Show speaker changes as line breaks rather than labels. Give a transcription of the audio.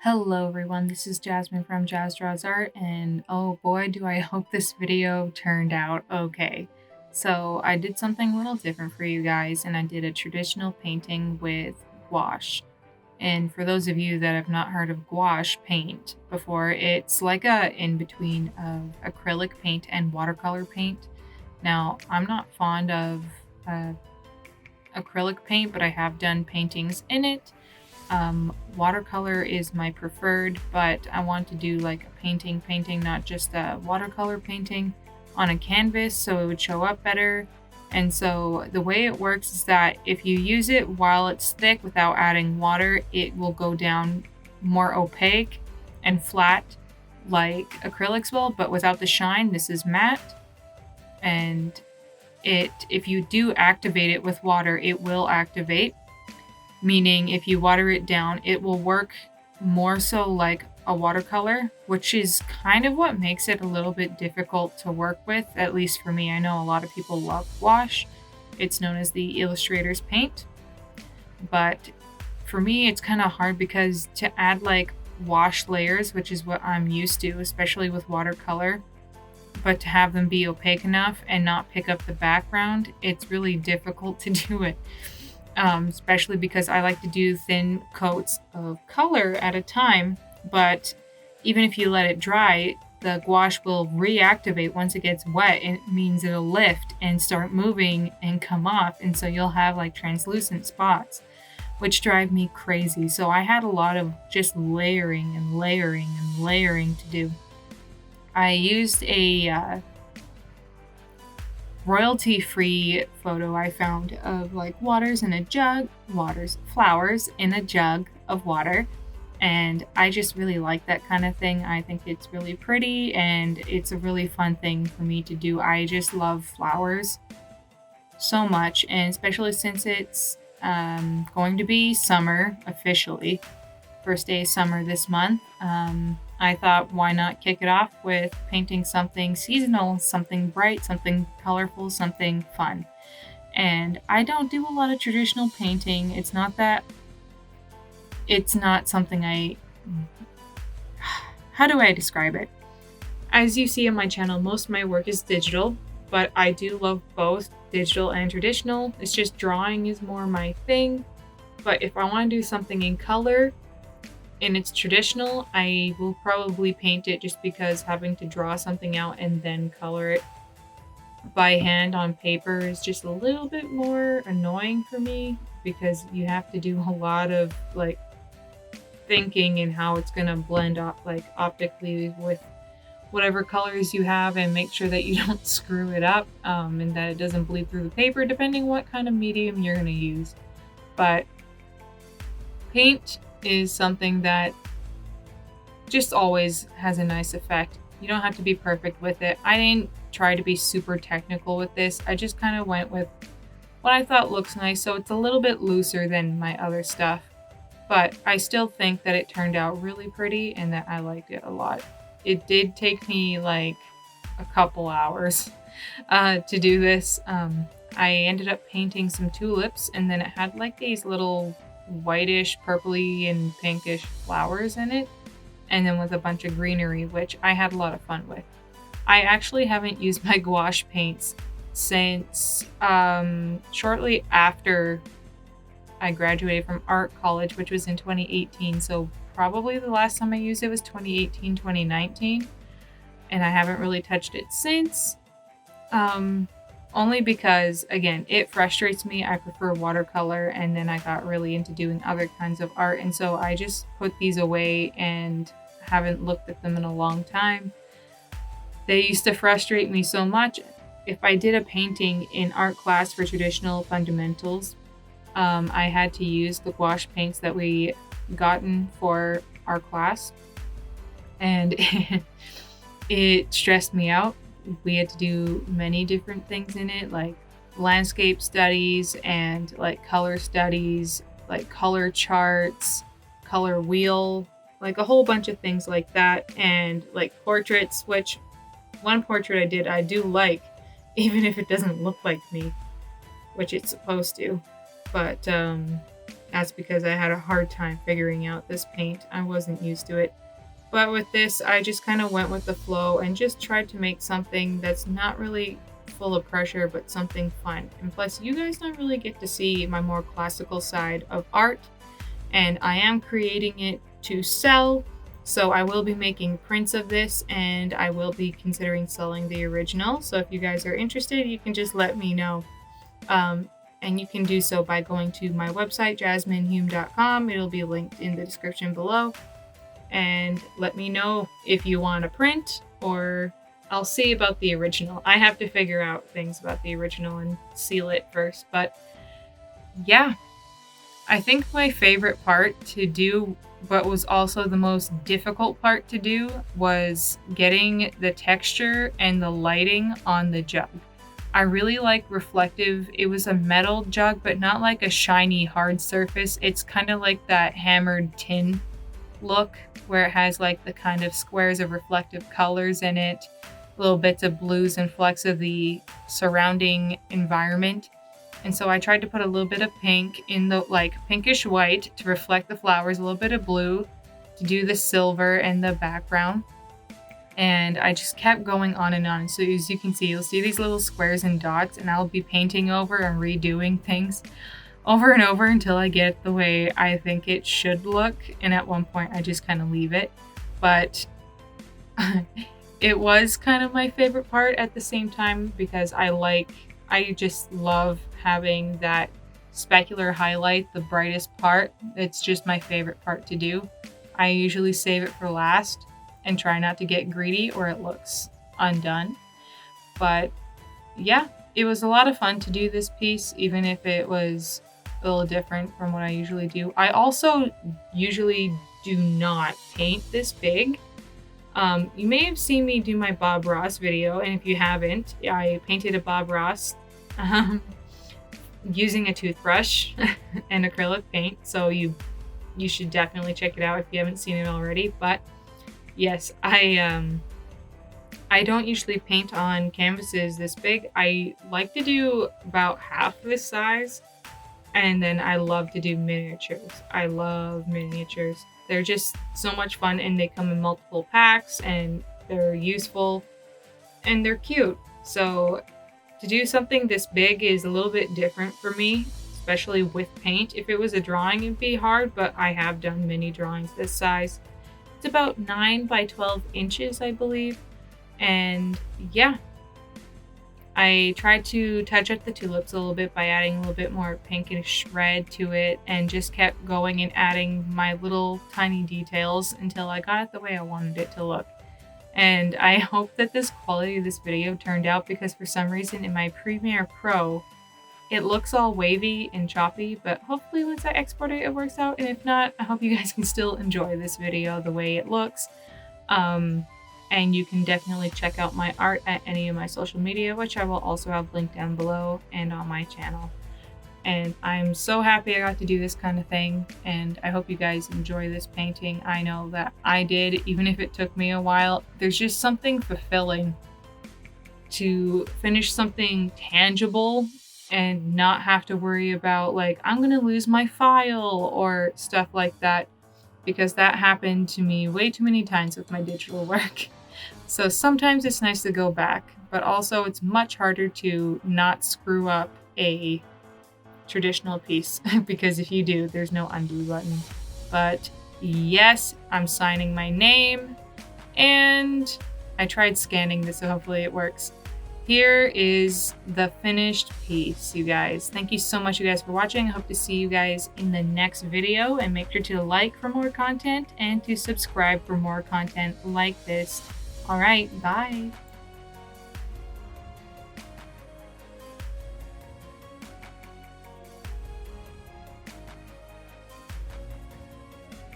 Hello everyone, this is Jasmine from Jazz Draws Art, and oh boy do I hope this video turned out okay. So I did something a little different for you guys, and I did a traditional painting with gouache. And for those of you that have not heard of gouache paint before, it's like a in-between of acrylic paint and watercolor paint. Now, I'm not fond of uh, acrylic paint, but I have done paintings in it. Watercolor is my preferred, but I want to do like a painting, not just a watercolor painting on a canvas so it would show up better. And so the way it works is that if you use it while it's thick without adding water, it will go down more opaque and flat like acrylics will, but without the shine. This is matte, and if you do activate it with water, it will activate, meaning if you water it down, it will work more so like a watercolor, which is kind of what makes it a little bit difficult to work with, at least for me. I know a lot of people love gouache. It's known as the illustrator's paint. But for me, it's kind of hard because to add like wash layers, which is what I'm used to, especially with watercolor, but to have them be opaque enough and not pick up the background, it's really difficult to do it. Especially because I like to do thin coats of color at a time, but even if you let it dry, the gouache will reactivate once it gets wet. It means it'll lift and start moving and come off, and so you'll have like translucent spots, which drive me crazy. So I had a lot of just layering and layering and layering to do. I used a royalty-free photo I found of like flowers in a jug of water, and I just really like that kind of thing. I think it's really pretty and it's a really fun thing for me to do. I just love flowers so much, and especially since it's going to be summer officially, first day of summer this month. I thought, why not kick it off with painting something seasonal, something bright, something colorful, something fun. And I don't do a lot of traditional painting. It's not something how do I describe it? As you see on my channel, most of my work is digital, but I do love both digital and traditional. It's just drawing is more my thing. But if I want to do something in color, and it's traditional, I will probably paint it, just because having to draw something out and then color it by hand on paper is just a little bit more annoying for me, because you have to do a lot of like thinking and how it's gonna blend up like optically with whatever colors you have, and make sure that you don't screw it up, and that it doesn't bleed through the paper, depending what kind of medium you're gonna use. But paint is something that just always has a nice effect. You don't have to be perfect with it. I didn't try to be super technical with this. I just kind of went with what I thought looks nice. So it's a little bit looser than my other stuff, but I still think that it turned out really pretty and that I liked it a lot. It did take me like a couple hours to do this. I ended up painting some tulips, and then it had like these little whitish, purpley, and pinkish flowers in it, and then with a bunch of greenery, which I had a lot of fun with. I actually haven't used my gouache paints since shortly after I graduated from art college, which was in 2018. So probably the last time I used it was 2018, 2019, and I haven't really touched it since. Only because, again, it frustrates me. I prefer watercolor, and then I got really into doing other kinds of art, and so I just put these away and haven't looked at them in a long time. They used to frustrate me so much. If I did a painting in art class for traditional fundamentals, I had to use the gouache paints that we gotten for our class, and it stressed me out. We had to do many different things in it, like landscape studies and like color studies, like color charts, color wheel, like a whole bunch of things like that, and like portraits, which one portrait I do like, even if it doesn't look like me, which it's supposed to. But That's because I had a hard time figuring out this paint. I wasn't used to it. But with this, I just kind of went with the flow and just tried to make something that's not really full of pressure, but something fun. And plus, you guys don't really get to see my more classical side of art, and I am creating it to sell. So I will be making prints of this, and I will be considering selling the original. So if you guys are interested, you can just let me know. And you can do so by going to my website, jasminehume.com. It'll be linked in the description below. And let me know if you want a print, or I'll see about the original. I have to figure out things about the original and seal it first. But yeah, I think my favorite part to do, but was also the most difficult part to do, was getting the texture and the lighting on the jug. I really like reflective. It was a metal jug, but not like a shiny hard surface. It's kind of like that hammered tin look where it has like the kind of squares of reflective colors in it, little bits of blues and flecks of the surrounding environment. And so I tried to put a little bit of pink in the like pinkish white to reflect the flowers, a little bit of blue to do the silver and the background. And I just kept going on and on. So as you can see, you'll see these little squares and dots, and I'll be painting over and redoing things over and over until I get the way I think it should look. And at one point I just kind of leave it. But it was kind of my favorite part at the same time, because I just love having that specular highlight, the brightest part. It's just my favorite part to do. I usually save it for last and try not to get greedy or it looks undone. But yeah, it was a lot of fun to do this piece, even if it was a little different from what I usually do. I also usually do not paint this big. You may have seen me do my Bob Ross video, and if you haven't, I painted a Bob Ross using a toothbrush and acrylic paint, so you should definitely check it out if you haven't seen it already. But yes, I don't usually paint on canvases this big. I like to do about half this size, and then I love to do miniatures. I love miniatures. They're just so much fun, and they come in multiple packs, and they're useful, and they're cute. So to do something this big is a little bit different for me, especially with paint. If it was a drawing, it'd be hard, but I have done mini drawings this size. It's about 9 by 12 inches, I believe. And yeah, I tried to touch up the tulips a little bit by adding a little bit more pinkish red to it, and just kept going and adding my little tiny details until I got it the way I wanted it to look. And I hope that this quality of this video turned out, because for some reason in my Premiere Pro, it looks all wavy and choppy, but hopefully once I export it, it works out. And if not, I hope you guys can still enjoy this video the way it looks. And you can definitely check out my art at any of my social media, which I will also have linked down below and on my channel. And I'm so happy I got to do this kind of thing, and I hope you guys enjoy this painting. I know that I did, even if it took me a while. There's just something fulfilling to finish something tangible and not have to worry about, like, I'm gonna lose my file or stuff like that, because that happened to me way too many times with my digital work. So sometimes it's nice to go back, but also it's much harder to not screw up a traditional piece, because if you do, there's no undo button. But yes, I'm signing my name, and I tried scanning this, so hopefully it works. Here is the finished piece, you guys. Thank you so much, you guys, for watching. I hope to see you guys in the next video, and make sure to like for more content and to subscribe for more content like this. All right, bye.